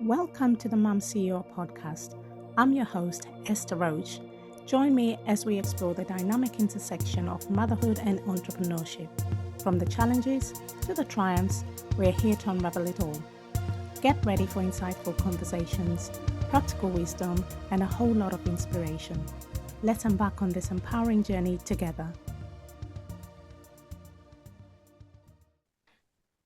Welcome to the Mom CEO podcast. I'm your host, Esther Roach. Join me as we explore the dynamic intersection of motherhood and entrepreneurship. From the challenges to the triumphs, we're here to unravel it all. Get ready for insightful conversations, practical wisdom, and a whole lot of inspiration. Let's embark on this empowering journey together.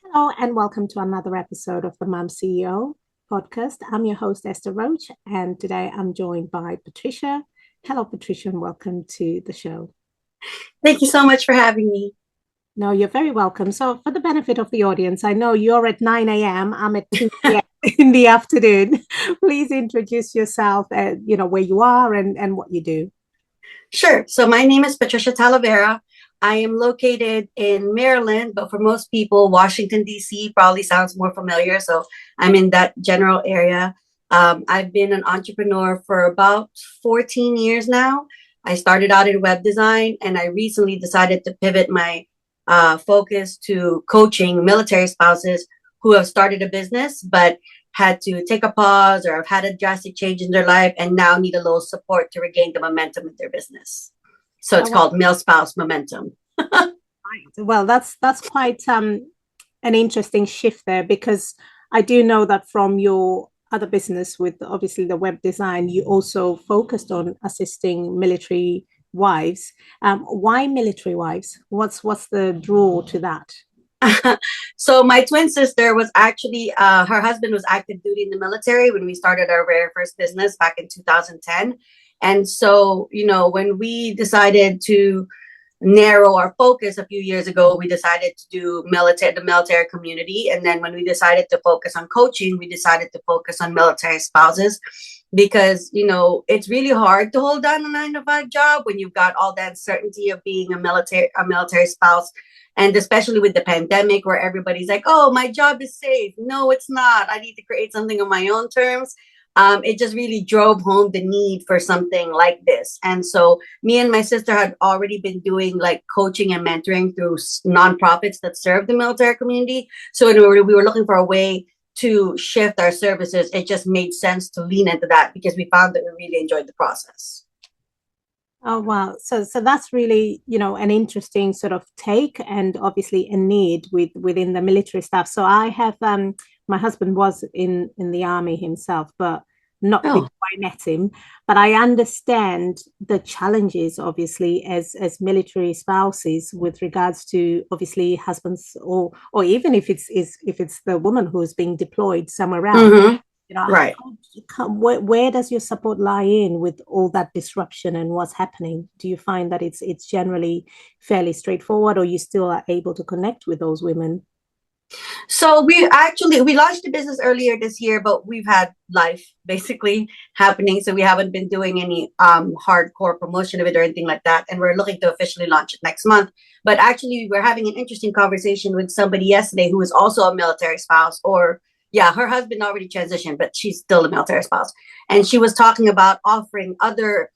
Hello, and welcome to another episode of the Mom CEO podcast. I'm your host, Esther Roach, and today I'm joined by Patricia. Hello, Patricia, and welcome to the show. Thank you so much for having me. No, you're very welcome. So for the benefit of the audience, I know you're at 9 a.m., I'm at 2 p.m. in the afternoon. Please introduce yourself, where you are and what you do. Sure. So my name is Patricia Talavera. I am located in Maryland, but for most people, Washington, D.C. probably sounds more familiar. So I'm in that general area. I've been an entrepreneur for about 14 years now. I started out in web design, and I recently decided to pivot my focus to coaching military spouses who have started a business, but had to take a pause or have had a drastic change in their life and now need a little support to regain the momentum in their business. So it's called Male Spouse Momentum. Well, that's quite an interesting shift there, because I do know that from your other business with obviously the web design, you also focused on assisting military wives. Why military wives? What's the draw to that? So my twin sister was actually, her husband was active duty in the military when we started our very first business back in 2010. And so, when we decided to narrow our focus a few years ago, we decided to do the military community. And then when we decided to focus on coaching, we decided to focus on military spouses because, it's really hard to hold down a 9-to-5 job when you've got all that uncertainty of being a military spouse. And especially with the pandemic where everybody's like, oh, my job is safe. No, it's not. I need to create something on my own terms. It just really drove home the need for something like this. And so me and my sister had already been doing like coaching and mentoring through nonprofits that serve the military community. So we were looking for a way to shift our services. It just made sense to lean into that because we found that we really enjoyed the process. Oh, wow. So that's really, an interesting sort of take, and obviously a need within the military staff. So I have, my husband was in the army himself, but not before I met him. But I understand the challenges, obviously, as military spouses with regards to obviously husbands, or even if it's the woman who's being deployed somewhere else. Mm-hmm. Right. Where does your support lie in with all that disruption and what's happening? Do you find that it's generally fairly straightforward, or you still are able to connect with those women? So we launched the business earlier this year, but we've had life basically happening. So we haven't been doing any hardcore promotion of it or anything like that. And we're looking to officially launch it next month. But actually, we're having an interesting conversation with somebody yesterday who is also a military spouse, her husband already transitioned, but she's still a military spouse. And she was talking about offering other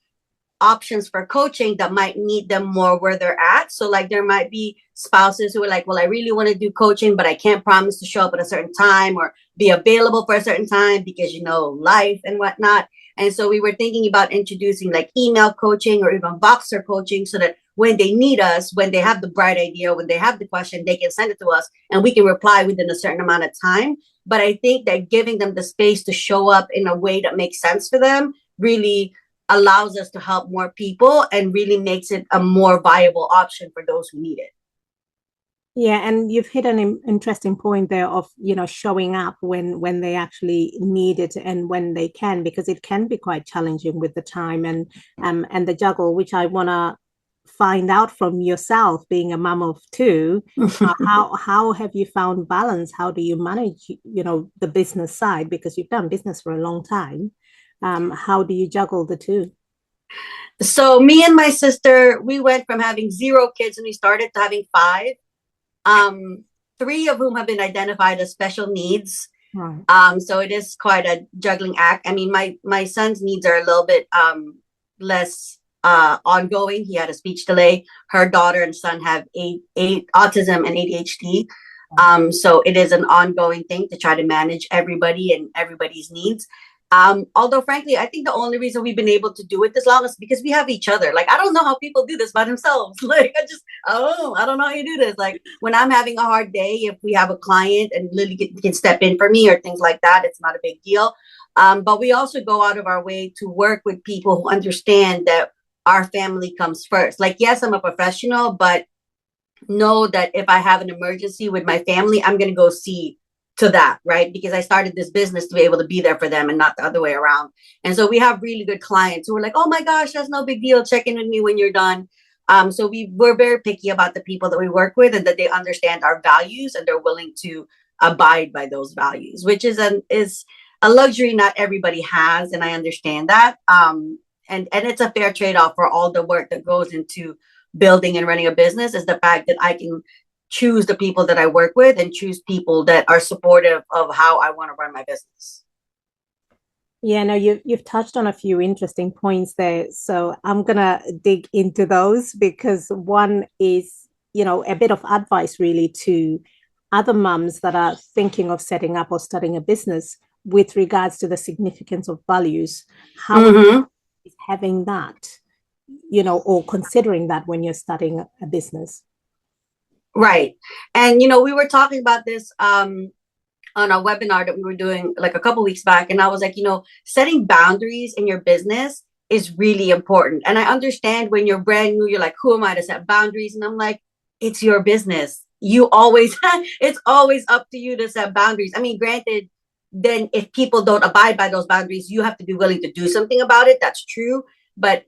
options for coaching that might meet them more where they're at. So like there might be spouses who are like, well, I really want to do coaching, but I can't promise to show up at a certain time or be available for a certain time because, life and whatnot. And so we were thinking about introducing like email coaching or even Voxer coaching so that when they need us, when they have the bright idea, when they have the question, they can send it to us and we can reply within a certain amount of time. But I think that giving them the space to show up in a way that makes sense for them really allows us to help more people and really makes it a more viable option for those who need it. Yeah, and you've hit an interesting point there of, showing up when they actually need it and when they can, because it can be quite challenging with the time and the juggle, which I want to find out from yourself, being a mom of two. How have you found balance? How do you manage, the business side, because you've done business for a long time? How do you juggle the two? So me and my sister, we went from having 0 kids when we started to having 5. 3 of whom have been identified as special needs. Right. So it is quite a juggling act. I mean, my son's needs are a little bit less ongoing. He had a speech delay. Her daughter and son have autism and ADHD. So it is an ongoing thing to try to manage everybody and everybody's needs. Although frankly, I think the only reason we've been able to do it this long is because we have each other. Like, I don't know how people do this by themselves. Like, I don't know how you do this. Like, when I'm having a hard day, if we have a client and Lily can step in for me or things like that, it's not a big deal. But we also go out of our way to work with people who understand that our family comes first. Like, yes, I'm a professional, but know that if I have an emergency with my family, I'm going to go see to that, right? Because I started this business to be able to be there for them and not the other way around. And so we have really good clients who are like, oh my gosh, that's no big deal. Check in with me when you're done. So we're very picky about the people that we work with and that they understand our values and they're willing to abide by those values, which is a luxury not everybody has. And I understand that. And it's a fair trade-off for all the work that goes into building and running a business is the fact that I can choose the people that I work with and choose people that are supportive of how I want to run my business. Yeah, no, you've touched on a few interesting points there. So I'm gonna dig into those because one is, a bit of advice really to other mums that are thinking of setting up or starting a business with regards to the significance of values. How Mm-hmm. is having that, or considering that when you're starting a business? Right. And, we were talking about this on a webinar that we were doing like a couple weeks back. And I was like, setting boundaries in your business is really important. And I understand when you're brand new, you're like, who am I to set boundaries? And I'm like, it's your business. You always, it's always up to you to set boundaries. I mean, granted, then if people don't abide by those boundaries, you have to be willing to do something about it. That's true. But,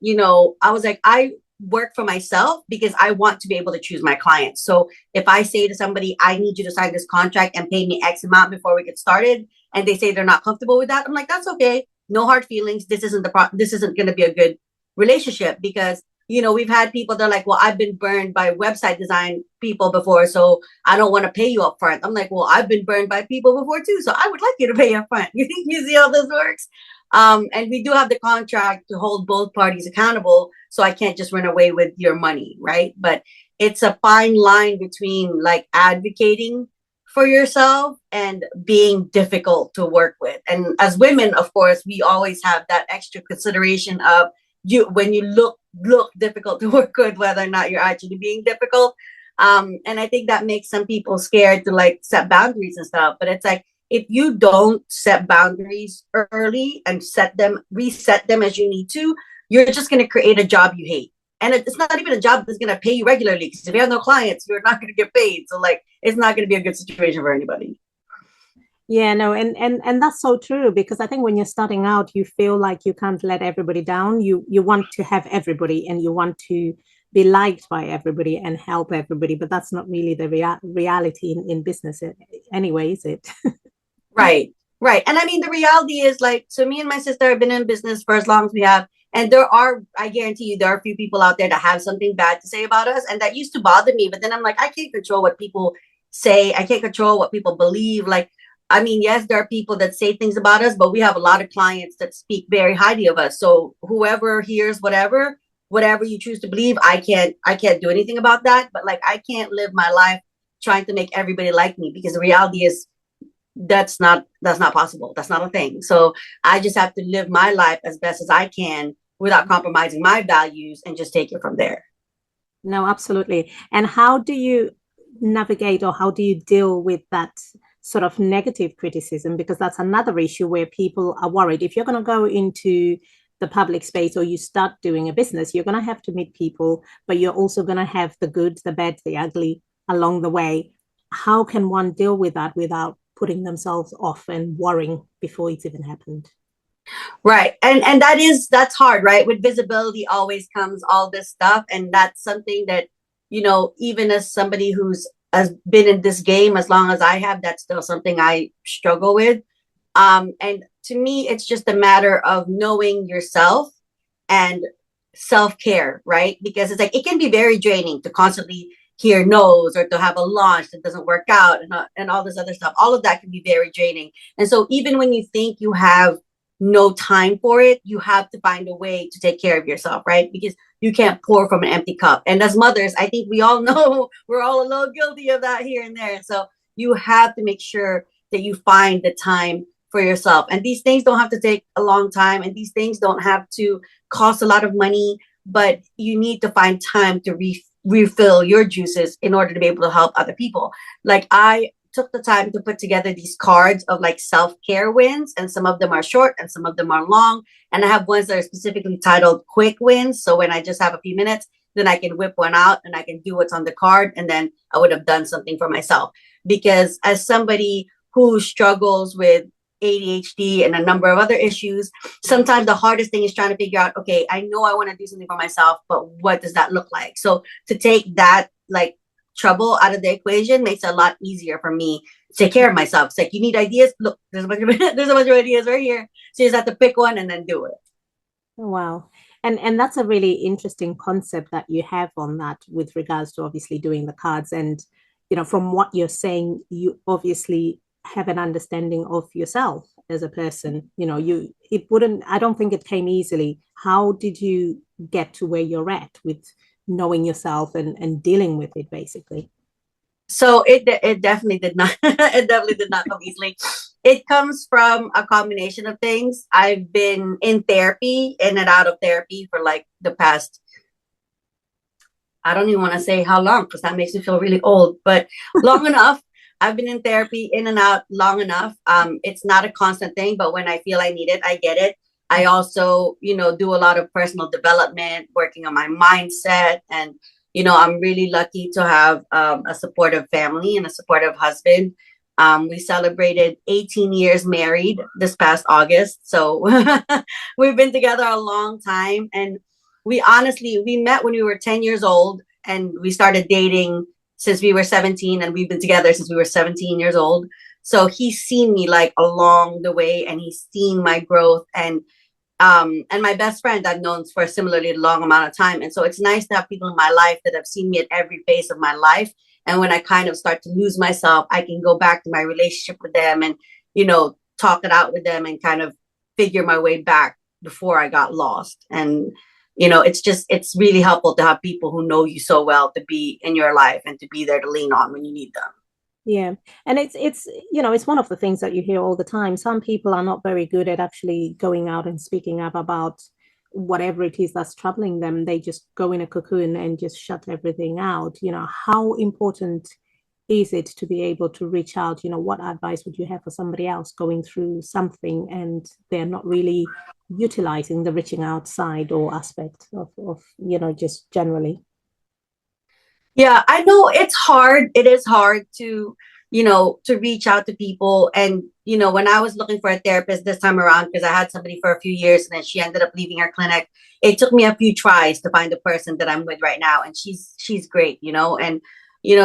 I was like, I work for myself because I want to be able to choose my clients. So if I say to somebody, I need you to sign this contract and pay me X amount before we get started, and they say they're not comfortable with that, I'm like, that's okay. No hard feelings. This isn't going to be a good relationship because, we've had people that are like, well, I've been burned by website design people before, so I don't want to pay you up front. I'm like, well, I've been burned by people before too, so I would like you to pay up front. You see how this works? And we do have the contract to hold both parties accountable. So I can't just run away with your money, right? But it's a fine line between like advocating for yourself and being difficult to work with. And as women, of course, we always have that extra consideration of you when you look difficult to work with, whether or not you're actually being difficult. And I think that makes some people scared to like set boundaries and stuff. But it's like if you don't set boundaries early and reset them as you need to, you're just going to create a job you hate. And it's not even a job that's going to pay you regularly because if you have no clients, you're not going to get paid. So like, it's not going to be a good situation for anybody. Yeah, no, and that's so true because I think when you're starting out, you feel like you can't let everybody down. You want to have everybody and you want to be liked by everybody and help everybody, but that's not really the reality in business anyway, is it? Right. Right. And I mean, the reality is like, so me and my sister have been in business for as long as we have. And I guarantee you, there are a few people out there that have something bad to say about us. And that used to bother me. But then I'm like, I can't control what people say. I can't control what people believe. Like, I mean, yes, there are people that say things about us, but we have a lot of clients that speak very highly of us. So whoever hears whatever you choose to believe, I can't do anything about that. But like, I can't live my life trying to make everybody like me because the reality is that's not possible. That's not a thing. So I just have to live my life as best as I can without compromising my values and just take it from there. No, absolutely. And how do you navigate or how do you deal with that sort of negative criticism? Because that's another issue where people are worried. If you're going to go into the public space or you start doing a business, you're going to have to meet people, but you're also going to have the good, the bad, the ugly along the way. How can one deal with that without putting themselves off and worrying before it's even happened? Right. And that's hard, right? With visibility always comes all this stuff. And that's something that, even as somebody who's has been in this game as long as I have, that's still something I struggle with. And to me, it's just a matter of knowing yourself and self-care, right? Because it's like it can be very draining to constantly hear no's or to have a launch that doesn't work out and all this other stuff. All of that can be very draining. And so even when you think you have no time for it, you have to find a way to take care of yourself, right? Because you can't pour from an empty cup. And as mothers, I think we all know we're all a little guilty of that here and there. So you have to make sure that you find the time for yourself. And these things don't have to take a long time, and these things don't have to cost a lot of money, but you need to find time to refill your juices in order to be able to help other people. Like I took the time to put together these cards of like self-care wins, and some of them are short and some of them are long, and I have ones that are specifically titled quick wins, so when I just have a few minutes, then I can whip one out and I can do what's on the card, and then I would have done something for myself. Because as somebody who struggles with ADHD and a number of other issues, sometimes the hardest thing is trying to figure out, okay, I know I want to do something for myself, but what does that look like? So to take that like trouble out of the equation makes it a lot easier for me to take care of myself. It's like, you need ideas? Look, there's a bunch of there's a bunch of ideas right here. So you just have to pick one and then do it. Wow. And that's a really interesting concept that you have on that with regards to obviously doing the cards. And, from what you're saying, you obviously have an understanding of yourself as a person. I don't think it came easily. How did you get to where you're at with knowing yourself and dealing with it basically? So it definitely did not it definitely did not come easily. It comes from a combination of things. I've been in therapy, in and out of therapy for like the past, I don't even want to say how long because that makes me feel really old, but long enough. I've been in therapy in and out long enough. It's not a constant thing, but when I feel I need it, I get it. I also, do a lot of personal development, working on my mindset. And, I'm really lucky to have a supportive family and a supportive husband. We celebrated 18 years married this past August. So we've been together a long time. And we met when we were 10 years old, and we started dating since we were 17, and we've been together since we were 17 years old. So he's seen me like along the way, and he's seen my growth, and my best friend I've known for a similarly long amount of time. And so it's nice to have people in my life that have seen me at every phase of my life. And when I kind of start to lose myself, I can go back to my relationship with them and, talk it out with them and kind of figure my way back before I got lost. And, it's really helpful to have people who know you so well to be in your life and to be there to lean on when you need them. Yeah. And it's one of the things that you hear all the time. Some people are not very good at actually going out and speaking up about whatever it is that's troubling them. They just go in a cocoon and just shut everything out. How important is it to be able to reach out? What advice would you have for somebody else going through something and they're not really utilizing the reaching outside or aspect of just generally? Yeah, I know it's hard. It is hard to reach out to people. And, when I was looking for a therapist this time around, because I had somebody for a few years and then she ended up leaving her clinic, it took me a few tries to find the person that I'm with right now. And she's great, and,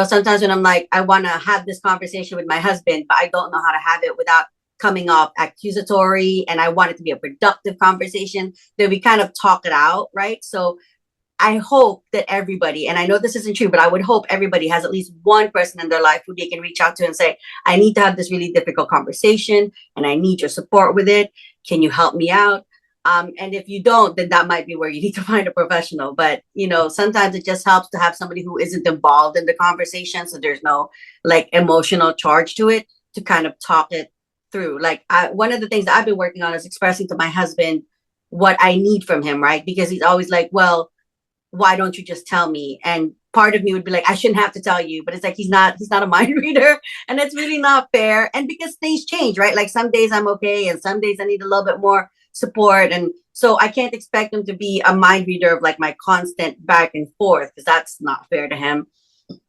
sometimes when I'm like, I want to have this conversation with my husband, but I don't know how to have it without coming off accusatory, and I want it to be a productive conversation, then we kind of talk it out, right? So I hope that everybody, and I know this isn't true, but I would hope everybody has at least one person in their life who they can reach out to and say, I need to have this really difficult conversation and I need your support with it. Can you help me out? And if you don't, then that might be where you need to find a professional. But, sometimes it just helps to have somebody who isn't involved in the conversation. So there's no like emotional charge to it, to kind of talk it through. Like one of the things that I've been working on is expressing to my husband what I need from him, right? Because he's always like, well, why don't you just tell me? And part of me would be like, I shouldn't have to tell you, but it's like, he's not a mind reader, and it's really not fair. And because things change, right? Like some days I'm okay, and some days I need a little bit more support. And so I can't expect him to be a mind reader of like my constant back and forth, because that's not fair to him,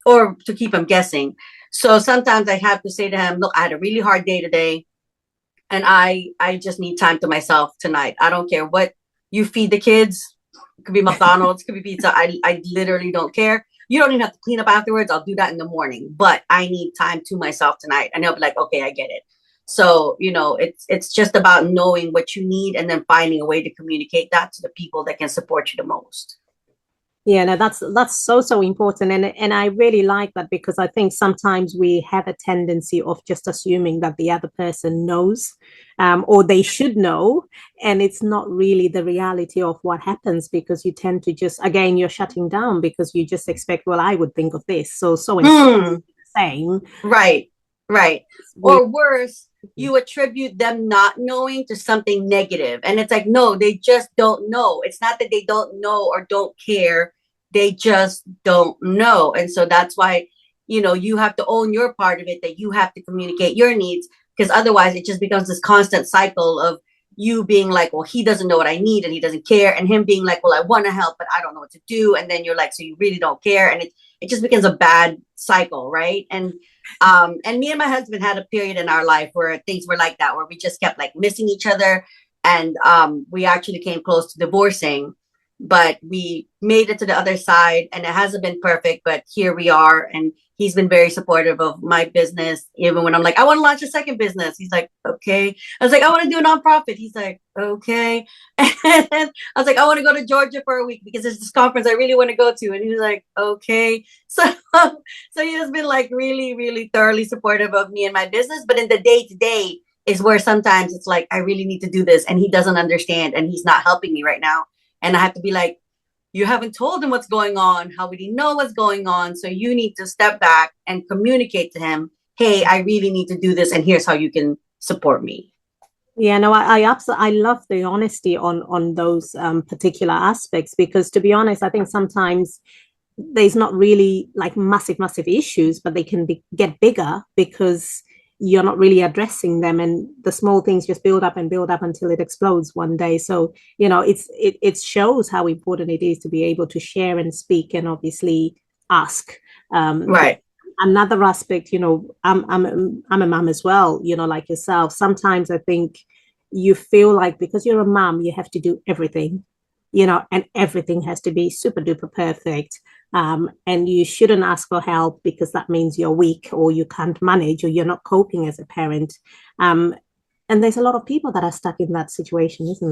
or to keep him guessing. So sometimes I have to say to him, look, I had a really hard day today, and I just need time to myself tonight. I don't care what you feed the kids. It could be McDonald's, it could be pizza. I literally don't care. You don't even have to clean up afterwards. I'll do that in the morning, but I need time to myself tonight. And he'll be like, okay, I get it. So, it's just about knowing what you need and then finding a way to communicate that to the people that can support you the most. Yeah, no, that's so important, and I really like that, because I think sometimes we have a tendency of just assuming that the other person knows, or they should know, and it's not really the reality of what happens, because you tend to just, again, you're shutting down because you just expect, well, I would think of this, so and so Mm, the same. right. Right. We, Or worse, you attribute them not knowing to something negative. And it's like, no, they just don't know. It's not that they don't know or don't care. They just don't know. And so that's why, you have to own your part of it, that you have to communicate your needs, because otherwise it just becomes this constant cycle of you being like, well, he doesn't know what I need and he doesn't care. And him being like, well, I want to help, but I don't know what to do. And then you're like, so you really don't care. And it just becomes a bad cycle. Right. And me and my husband had a period in our life where things were like that, where we just kept like missing each other. And we actually came close to divorcing, but we made it to the other side, and it hasn't been perfect, but here we are. And he's been very supportive of my business. Even when I'm like, I want to launch a second business, he's like, okay. I was like, I want to do a nonprofit. He's like, okay. And I was like, I want to go to Georgia for a week because there's this conference I really want to go to. And he was like, okay. So he has been like really, really thoroughly supportive of me and my business. But in the day to day is where sometimes it's like, I really need to do this. And he doesn't understand, and he's not helping me right now. And I have to be like, you haven't told him what's going on. How would he know what's going on? So you need to step back and communicate to him, hey, I really need to do this, and here's how you can support me. yeah, no, I absolutely, I love the honesty on those particular aspects, because to be honest, I think sometimes there's not really like massive issues, but they can get bigger because you're not really addressing them, and the small things just build up and build up until it explodes one day. So it shows how important it is to be able to share and speak and obviously ask. Right. Another aspect, I'm a mom as well, like yourself. Sometimes I think you feel like because you're a mom you have to do everything, and everything has to be super duper perfect. And you shouldn't ask for help because that means you're weak or you can't manage or you're not coping as a parent. And there's a lot of people that are stuck in that situation, isn't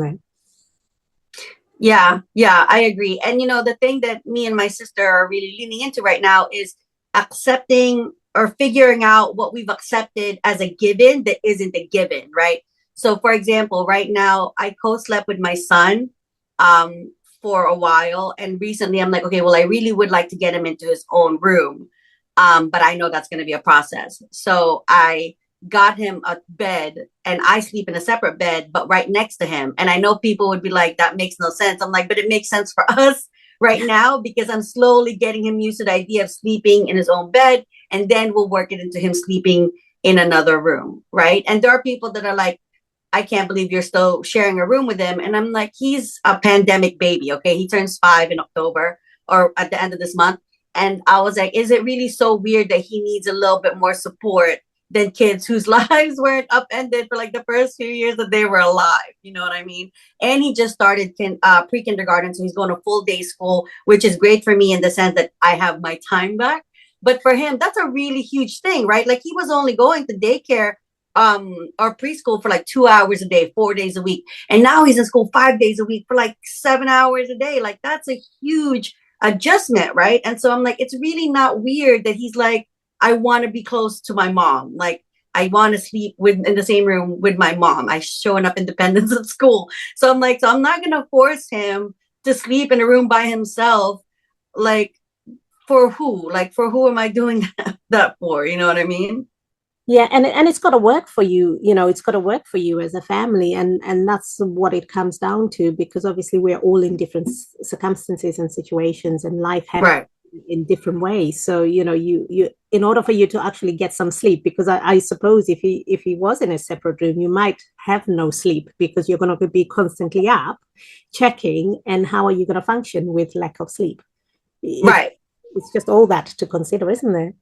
there? Yeah, I agree. And the thing that me and my sister are really leaning into right now is accepting or figuring out what we've accepted as a given that isn't a given, right? So for example, right now I co-slept with my son for a while, and recently I'm like, okay, well, I really would like to get him into his own room. But I know that's going to be a process. So I got him a bed, and I sleep in a separate bed, but right next to him. And I know people would be like, that makes no sense. I'm like, but it makes sense for us right now because I'm slowly getting him used to the idea of sleeping in his own bed. And then we'll work it into him sleeping in another room. Right. And there are people that are like, I can't believe you're still sharing a room with him. And I'm like, he's a pandemic baby. Okay. He turns 5 in October or at the end of this month. And I was like, is it really so weird that he needs a little bit more support than kids whose lives weren't upended for like the first few years that they were alive? You know what I mean? And he just started pre-kindergarten. So he's going to full day school, which is great for me in the sense that I have my time back. But for him, that's a really huge thing, right? Like he was only going to daycare or preschool for like 2 hours a day, 4 days a week. And now he's in school 5 days a week for like 7 hours a day. Like that's a huge adjustment, right? And so I'm like, it's really not weird that he's like, I want to be close to my mom. Like I want to sleep in the same room with my mom. I show enough independence at school. So I'm like, so I'm not gonna force him to sleep in a room by himself. Like for who? Like for who am I doing that for? You know what I mean? Yeah, and it's got to work for you, it's got to work for you as a family, and that's what it comes down to, because obviously we're all in different circumstances and situations, and life happens Right. in different ways. So you in order for you to actually get some sleep, because I suppose if he was in a separate room, you might have no sleep because you're going to be constantly up checking, and how are you going to function with lack of sleep? It, Right. it's just all that to consider, isn't there?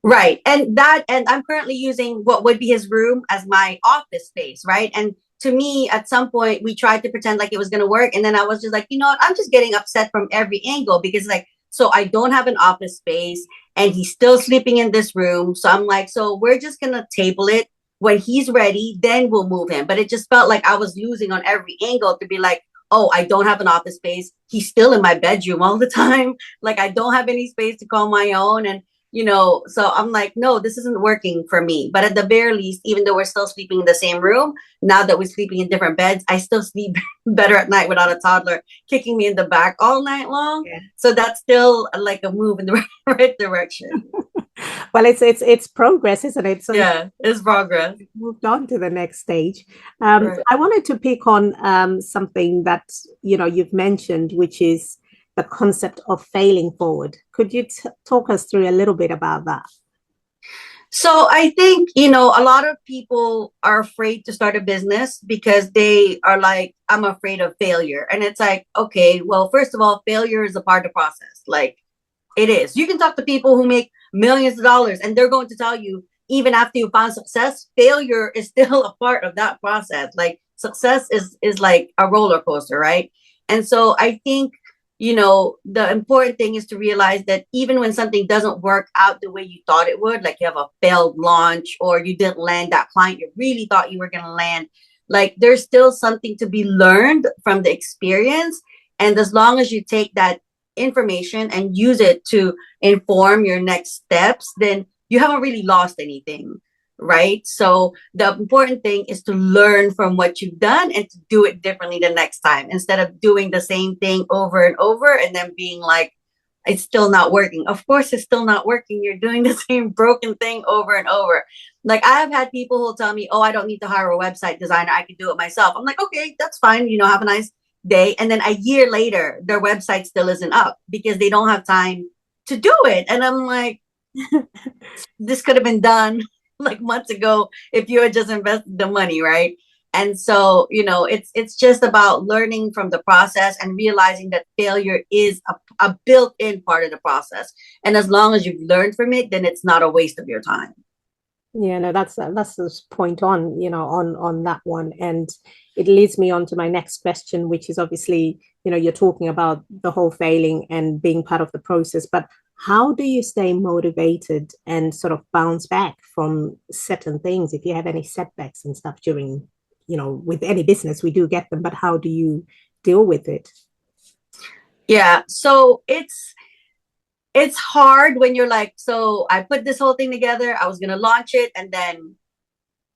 Right. And I'm currently using what would be his room as my office space, right? And to me, at some point, we tried to pretend like it was going to work. And then I was just like, you know what? I'm just getting upset from every angle because, like, so I don't have an office space and he's still sleeping in this room. So I'm like, so we're just going to table it. When he's ready, then we'll move him. But it just felt like I was losing on every angle to be like, oh, I don't have an office space. He's still in my bedroom all the time. Like, I don't have any space to call my own. So I'm like, no, this isn't working for me. But at the very least, even though we're still sleeping in the same room, now that we're sleeping in different beds, I still sleep better at night without a toddler kicking me in the back all night long. Yeah. So that's still like a move in the right direction. Well, it's progress, isn't it? So Yeah, it's progress. moved on to the next stage. Right. I wanted to pick on something that you've mentioned, which is the concept of failing forward. Could you talk us through a little bit about that? So I think, a lot of people are afraid to start a business because they are like, I'm afraid of failure. And it's like, okay, well, first of all, failure is a part of the process. Like it is. You can talk to people who make millions of dollars and they're going to tell you, even after you found success, failure is still a part of that process. Like success is like a roller coaster, right? And so I think the important thing is to realize that even when something doesn't work out the way you thought it would, like you have a failed launch or you didn't land that client you really thought you were going to land, like there's still something to be learned from the experience. And as long as you take that information and use it to inform your next steps, then you haven't really lost anything, right? So the important thing is to learn from what you've done and to do it differently the next time instead of doing the same thing over and over and then being like, it's still not working. Of course, it's still not working. You're doing the same broken thing over and over. Like I've had people who'll tell me, oh, I don't need to hire a website designer. I can do it myself. I'm like, okay, that's fine. Have a nice day. And then a year later, their website still isn't up because they don't have time to do it. And I'm like, this could have been done like months ago if you had just invested the money, right? And so, it's just about learning from the process and realizing that failure is a built-in part of the process. And as long as you've learned from it, then it's not a waste of your time. Yeah, no, that's the point on, on that one. And it leads me on to my next question, which is obviously, you're talking about the whole failing and being part of the process, but how do you stay motivated and sort of bounce back from certain things if you have any setbacks and stuff during, with any business, we do get them, but how do you deal with it? Yeah. So it's hard when you're like, so I put this whole thing together, I was gonna launch it, and then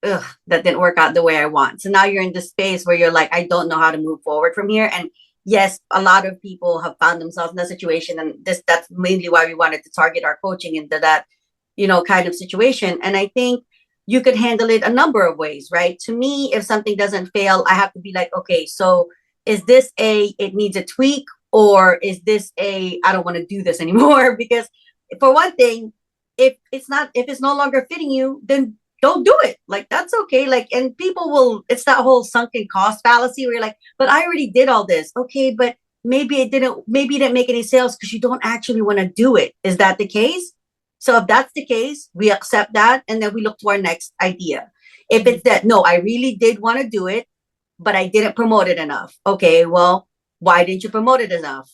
that didn't work out the way I want. So now you're in this space where you're like, I don't know how to move forward from here. And yes, a lot of people have found themselves in that situation. And that's mainly why we wanted to target our coaching into that, kind of situation. And I think you could handle it a number of ways, right? To me, if something doesn't fail, I have to be like, okay, so is this it needs a tweak, or is this I don't want to do this anymore? Because for one thing, if it's no longer fitting you, then don't do it. Like that's okay. Like, and people will, it's that whole sunken cost fallacy where you're like, but I already did all this. Okay, but maybe it didn't make any sales because you don't actually want to do it. Is that the case? So if that's the case, we accept that and then we look to our next idea. If it's that, no, I really did want to do it, but I didn't promote it enough. Okay, well, why didn't you promote it enough?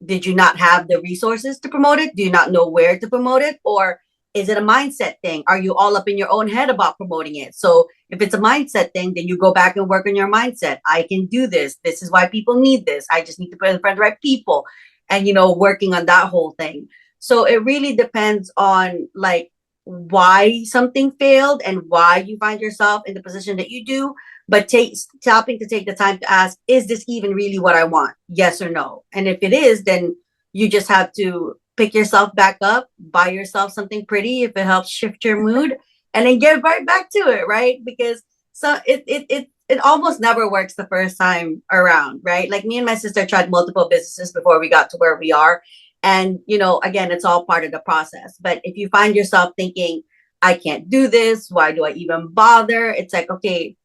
Did you not have the resources to promote it? Do you not know where to promote it? Or is it a mindset thing? Are you all up in your own head about promoting it? So if it's a mindset thing, then you go back and work on your mindset. I can do this. This is why people need this. I just need to put in front of the right people and, working on that whole thing. So it really depends on like why something failed and why you find yourself in the position that you do. But stopping to take the time to ask, is this even really what I want? Yes or no? And if it is, then you just have to pick yourself back up, buy yourself something pretty if it helps shift your mood, and then get right back to it, right? Because so it almost never works the first time around, right? Like me and my sister tried multiple businesses before we got to where we are. And, again, it's all part of the process. But if you find yourself thinking, I can't do this, why do I even bother? It's like, okay,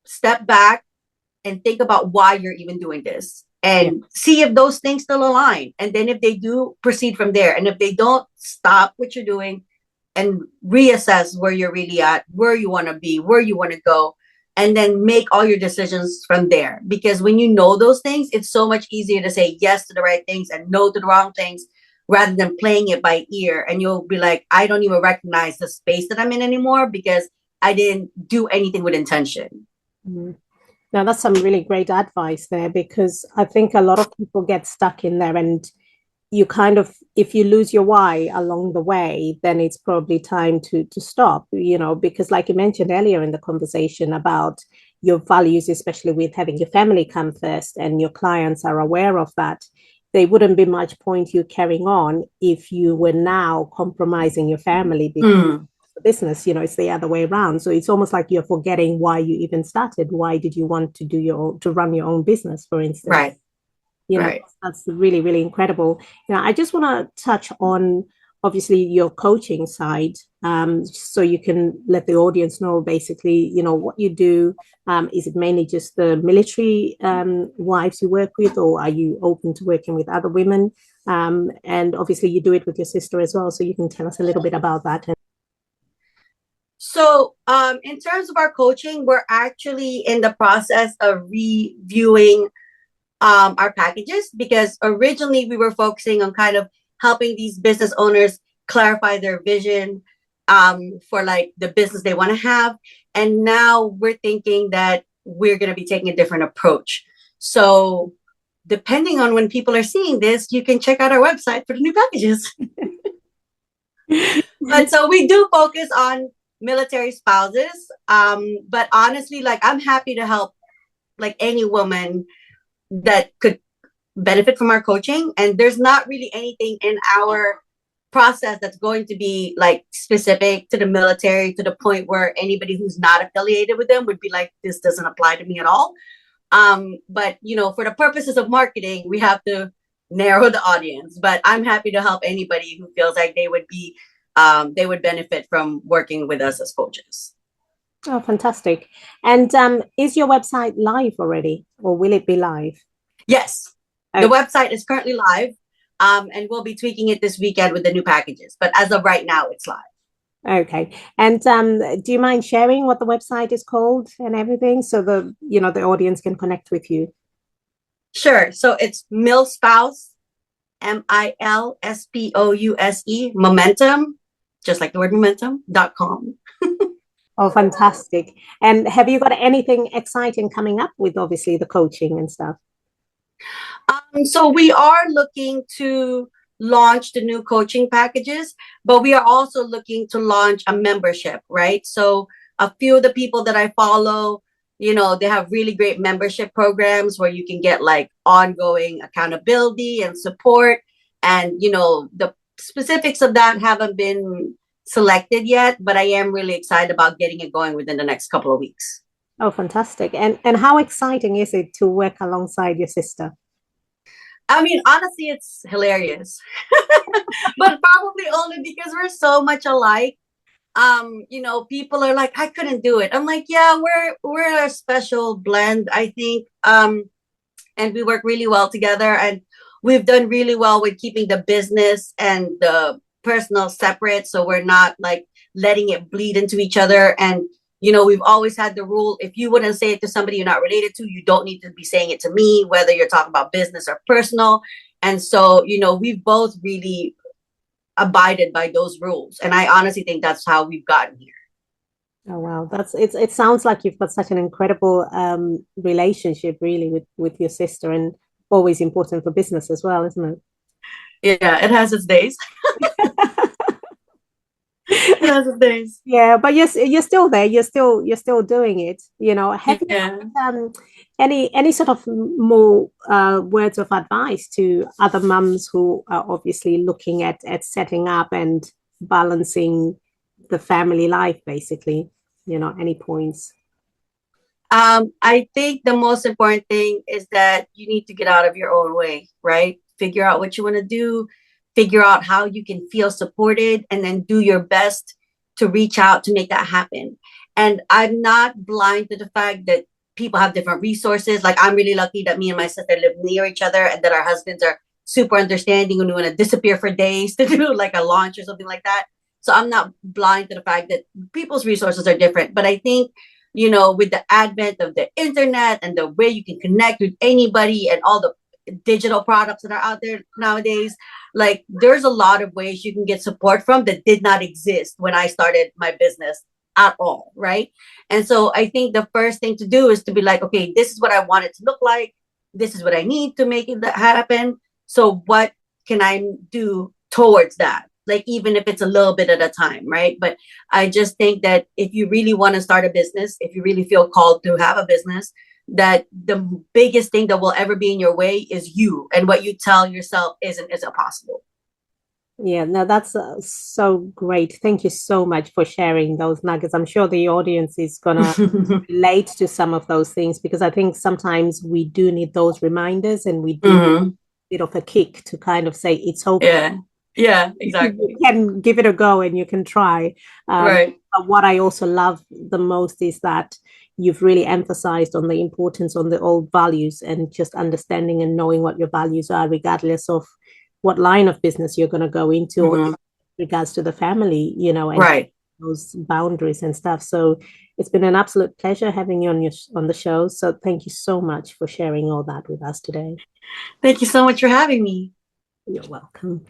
step back and think about why you're even doing this Yeah. and see if those things still align. And then if they do, proceed from there. And if they don't, stop what you're doing and reassess where you're really at, where you want to be, where you want to go, and then make all your decisions from there. Because when you know those things, it's so much easier to say yes to the right things and no to the wrong things rather than playing it by ear. And you'll be like, I don't even recognize the space that I'm in anymore because I didn't do anything with intention. Mhm. Now, that's some really great advice there because I think a lot of people get stuck in there and you kind of, if you lose your why along the way, then it's probably time to stop, because like you mentioned earlier in the conversation about your values, especially with having your family come first and your clients are aware of that, there wouldn't be much point you carrying on if you were now compromising your family because Mm, the business, it's the other way around. So it's almost like you're forgetting why you even started. Why did you want to run your own business, for instance? right, right. That's really, really incredible. I just want to touch on obviously your coaching side, so you can let the audience know basically, what you do. Is it mainly just the military wives you work with, or are you open to working with other women? And obviously you do it with your sister as well, so you can tell us a little bit about that. So, in terms of our coaching, we're actually in the process of reviewing our packages, because originally we were focusing on kind of helping these business owners clarify their vision for like the business they want to have. And now we're thinking that we're going to be taking a different approach. So, depending on when people are seeing this, you can check out our website for the new packages. But so we do focus on military spouses. But honestly, like I'm happy to help like any woman that could benefit from our coaching. And there's not really anything in our process that's going to be like specific to the military to the point where anybody who's not affiliated with them would be like, this doesn't apply to me at all. But for the purposes of marketing, we have to narrow the audience. But I'm happy to help anybody who feels like they would benefit from working with us as coaches. Oh, fantastic. And is your website live already, or will it be live? Yes, the Okay. website is currently live, and we'll be tweaking it this weekend with the new packages. But as of right now, it's live. Okay. And do you mind sharing what the website is called and everything so the audience can connect with you? Sure. So it's Milspouse, MILSPOUSE, momentum, just like the word momentum.com. Oh, fantastic. And have you got anything exciting coming up with obviously the coaching and stuff? So we are looking to launch the new coaching packages, but we are also looking to launch a membership, right? So a few of the people that I follow, they have really great membership programs where you can get like ongoing accountability and support. And, the specifics of that haven't been selected yet, but I am really excited about getting it going within the next couple of weeks. Oh, fantastic. And how exciting is it to work alongside your sister? I mean, honestly, it's hilarious, but probably only because we're so much alike. People are like, I couldn't do it. I'm like, yeah, we're a special blend, I think. And we work really well together, and we've done really well with keeping the business and the personal separate, so we're not like letting it bleed into each other. And we've always had the rule, if you wouldn't say it to somebody you're not related to, you don't need to be saying it to me, whether you're talking about business or personal. And so we've both really abided by those rules, and I honestly think that's how we've gotten here. Oh wow, it sounds like you've got such an incredible relationship really with your sister, and always important for business as well, isn't Yeah, it has its days. it? It has its days. Yeah, but you're still there. You're still doing it. Have you Yeah. got any sort of more words of advice to other mums who are obviously looking at setting up and balancing the family life, basically? Any points? I think the most important thing is that you need to get out of your own way, right? Figure out what you want to do, figure out how you can feel supported, and then do your best to reach out to make that happen. And I'm not blind to the fact that people have different resources. Like I'm really lucky that me and my sister live near each other, and that our husbands are super understanding when we want to disappear for days to do like a launch or something like that. So I'm not blind to the fact that people's resources are different. But I think with the advent of the internet and the way you can connect with anybody and all the digital products that are out there nowadays, like there's a lot of ways you can get support from that did not exist when I started my business at all, right? And so I think the first thing to do is to be like, okay, this is what I want it to look like. This is what I need to make it happen. So what can I do towards that? Like, even if it's a little bit at a time, right? But I just think that if you really want to start a business, if you really feel called to have a business, that the biggest thing that will ever be in your way is you, and what you tell yourself isn't possible. Yeah, no, that's so great. Thank you so much for sharing those nuggets. I'm sure the audience is gonna relate to some of those things because I think sometimes we do need those reminders and we do need Hmm. a bit of a kick to kind of say it's okay. Yeah. Yeah, You exactly. can give it a go and you can try. Right. But what I also love the most is that you've really emphasized on the importance on the old values and just understanding and knowing what your values are, regardless of what line of business you're going to go into or Hmm. regards to the family, and Right. those boundaries and stuff. So it's been an absolute pleasure having you on the show. So thank you so much for sharing all that with us today. Thank you so much for having me. You're welcome.